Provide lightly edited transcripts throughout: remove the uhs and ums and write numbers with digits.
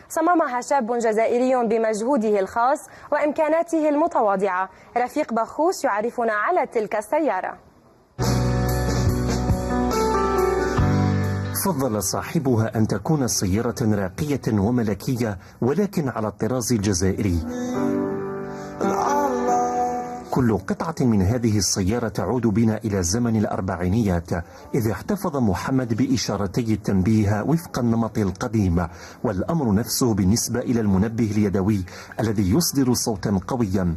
صممها شاب جزائري بمجهوده الخاص وإمكاناته المتواضعة. رفيق بخوش يعرفنا على تلك السيارة. فضل صاحبها أن تكون سيارة راقية وملكية ولكن على الطراز الجزائري. كل قطعة من هذه السيارة تعود بنا إلى زمن الأربعينيات، إذ احتفظ محمد بإشارتي التنبيه وفق النمط القديم، والأمر نفسه بالنسبة إلى المنبه اليدوي الذي يصدر صوتا قويا.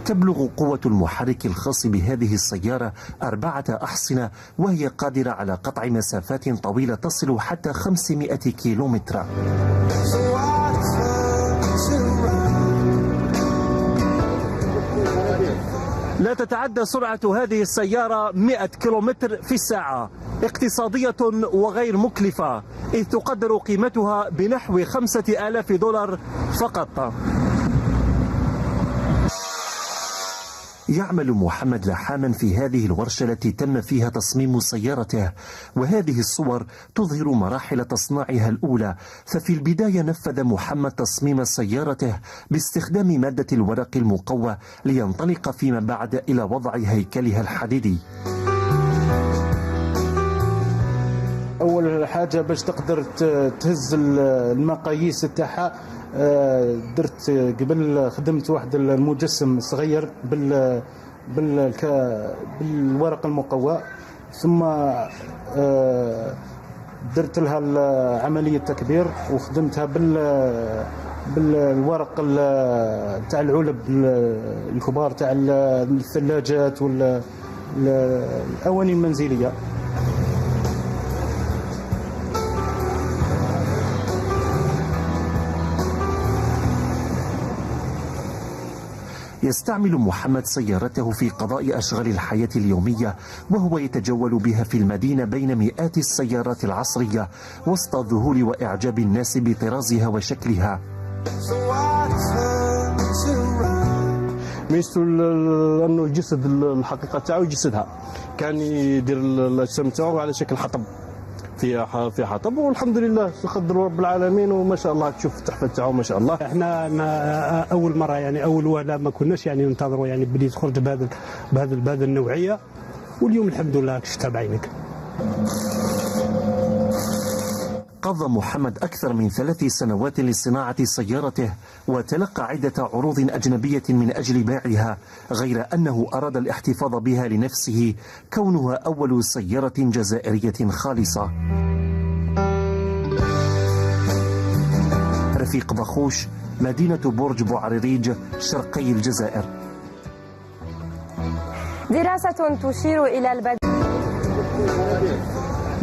تبلغ قوة المحرك الخاص بهذه السيارة 4 أحصنة، وهي قادرة على قطع مسافات طويلة تصل حتى 500 كيلومتر. لا تتعدى سرعة هذه السيارة 100 كيلومتر في الساعة، اقتصادية وغير مكلفة، إذ تقدر قيمتها بنحو $5000 فقط. يعمل محمد لحاما في هذه الورشة التي تم فيها تصميم سيارته، وهذه الصور تظهر مراحل تصنيعها الأولى. ففي البداية نفذ محمد تصميم سيارته باستخدام مادة الورق المقوى لينطلق فيما بعد إلى وضع هيكلها الحديدي. أول حاجة باش تقدر تهز المقاييس تاعها، درت قبل خدمت واحد المجسم صغير بالورق المقوى، ثم درت لها عملية تكبير وخدمتها بالورق تاع العلب الكبار تاع الثلاجات والأواني المنزلية. يستعمل محمد سيارته في قضاء أشغال الحياة اليومية، وهو يتجول بها في المدينة بين مئات السيارات العصرية وسط ذهول وإعجاب الناس بطرازها وشكلها. ميزته أنه الجسد الحقيقة تاعو يجسدها، كان يدير الأجسام تاعو على شكل حطب في حطب، والحمد لله قدر رب العالمين، وما شاء الله تشوف التحفه تاعو ما شاء الله. احنا اول مره يعني اول وهله ما كناش يعني ننتظروا يعني بدي تخرج بهذا النوعيه، واليوم الحمد لله شفتها بعينك. قضى محمد أكثر من 3 سنوات لصناعة سيارته، وتلقى عدة عروض أجنبية من أجل بيعها، غير أنه أراد الاحتفاظ بها لنفسه كونها أول سيارة جزائرية خالصة. رفيق بخوش، مدينة برج بوعريريج، شرقي الجزائر. دراسة تشير إلى البدء.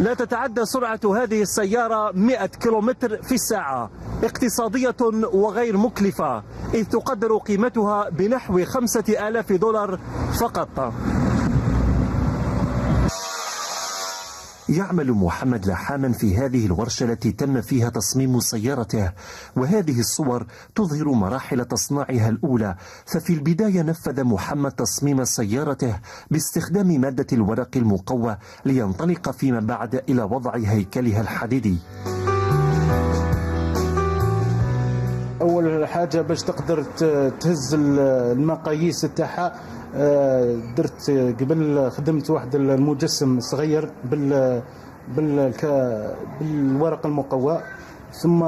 لا تتعدى سرعة هذه السيارة 100 كيلومتر في الساعة، اقتصادية وغير مكلفة، إذ تقدر قيمتها بنحو $5000 فقط. يعمل محمد لحاما في هذه الورشة التي تم فيها تصميم سيارته، وهذه الصور تظهر مراحل تصنيعها الأولى. ففي البداية نفذ محمد تصميم سيارته باستخدام مادة الورق المقوى لينطلق فيما بعد إلى وضع هيكلها الحديدي. أول حاجة باش تقدر تهز المقاييس تاعها، درت قبل خدمت واحد المجسم صغير بالورق المقوى، ثم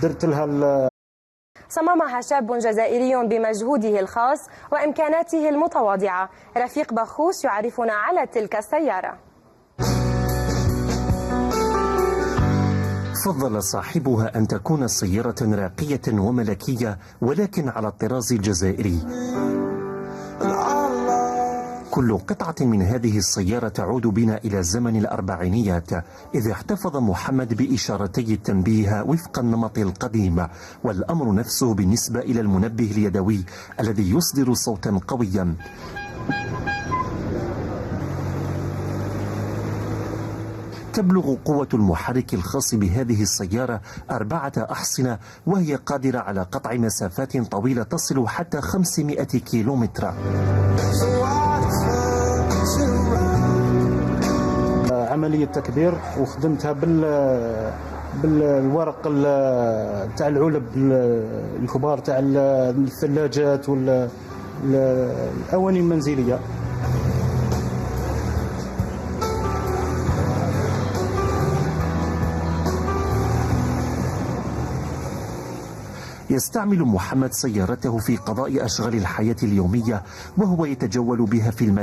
درت لها. صممها شاب جزائري بمجهوده الخاص وإمكاناته المتواضعة. رفيق بخوش يعرفنا على تلك السيارة. فضل صاحبها أن تكون سيارة راقية وملكية ولكن على الطراز الجزائري. كل قطعة من هذه السيارة تعود بنا إلى زمن الأربعينيات، إذ احتفظ محمد بإشارتي التنبيه وفق النمط القديم، والأمر نفسه بالنسبة إلى المنبه اليدوي الذي يصدر صوتا قويا. تبلغ قوة المحرك الخاص بهذه السيارة 4 أحصنة، وهي قادرة على قطع مسافات طويلة تصل حتى 500 كيلومتر. عمليه تكبير، وخدمتها بالورق تاع العلب الكبار تاع الثلاجات والاواني المنزليه. يستعمل محمد سيارته في قضاء أشغال الحياة اليومية، وهو يتجول بها في المدينة